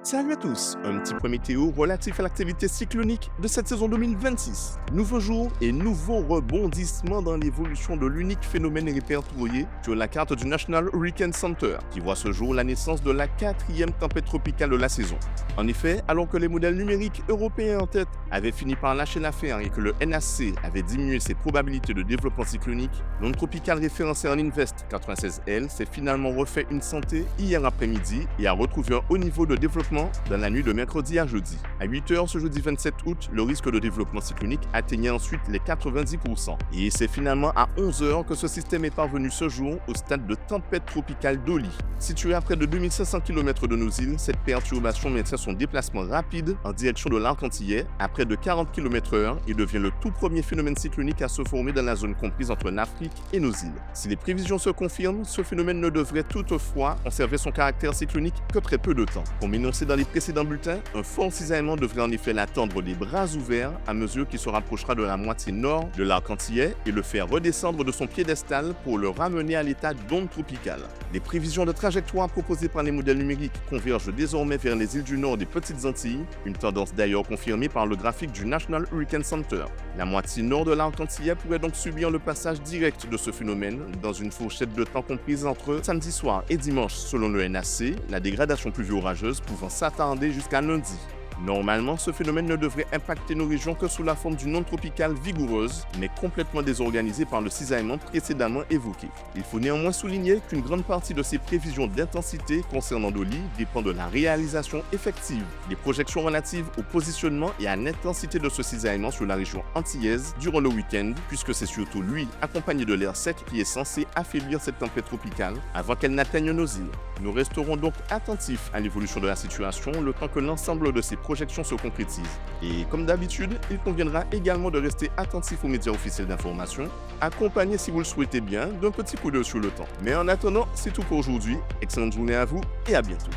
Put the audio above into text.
Salut à tous, un petit point météo relatif à l'activité cyclonique de cette saison 2026. Nouveau jour et nouveau rebondissement dans l'évolution de l'unique phénomène répertorié sur la carte du National Hurricane Center, qui voit ce jour la naissance de la quatrième tempête tropicale de la saison. En effet, alors que les modèles numériques européens en tête avaient fini par lâcher l'affaire et que le NAC avait diminué ses probabilités de développement cyclonique, l'onde tropicale référencée en Invest 96L s'est finalement refait une santé hier après-midi et a retrouvé un haut niveau de développement dans la nuit de mercredi à jeudi. À 8h ce jeudi 27 août, le risque de développement cyclonique atteignait ensuite les 90%. Et c'est finalement à 11h que ce système est parvenu ce jour au stade de tempête tropicale Dolly. Située à près de 2500 km de nos îles, cette perturbation maintient son déplacement rapide en direction de l'arc antillais à près de 40 km/h et devient le tout premier phénomène cyclonique à se former dans la zone comprise entre l'Afrique et nos îles. Si les prévisions se confirment, ce phénomène ne devrait toutefois conserver son caractère cyclonique que très peu de temps. Comme énoncé dans les précédents bulletins, un fort cisaillement devrait en effet l'attendre les bras ouverts à mesure qu'il se rapprochera de la moitié nord de l'arc antillais et le faire redescendre de son piédestal pour le ramener à l'état d'onde tropicale. Les prévisions de trajectoire proposées par les modèles numériques convergent désormais vers les îles du nord des Petites Antilles, une tendance d'ailleurs confirmée par le graphique du National Hurricane Center. La moitié nord de l'arc antillais pourrait donc subir le passage direct de ce phénomène dans une fourchette de temps comprise entre samedi soir et dimanche selon le NAC, la dégradation pluvio-orageuse pouvant s'attarder jusqu'à lundi. Normalement, ce phénomène ne devrait impacter nos régions que sous la forme d'une onde tropicale vigoureuse, mais complètement désorganisée par le cisaillement précédemment évoqué. Il faut néanmoins souligner qu'une grande partie de ces prévisions d'intensité concernant Dolly dépend de la réalisation effective des projections relatives au positionnement et à l'intensité de ce cisaillement sur la région antillaise durant le week-end, puisque c'est surtout lui, accompagné de l'air sec, qui est censé affaiblir cette tempête tropicale avant qu'elle n'atteigne nos îles. Nous resterons donc attentifs à l'évolution de la situation le temps que l'ensemble de ces projections se concrétisent. Et comme d'habitude, il conviendra également de rester attentif aux médias officiels d'information, accompagné si vous le souhaitez bien d'un petit coup d'œil sur le temps. Mais en attendant, c'est tout pour aujourd'hui. Excellente journée à vous et à bientôt.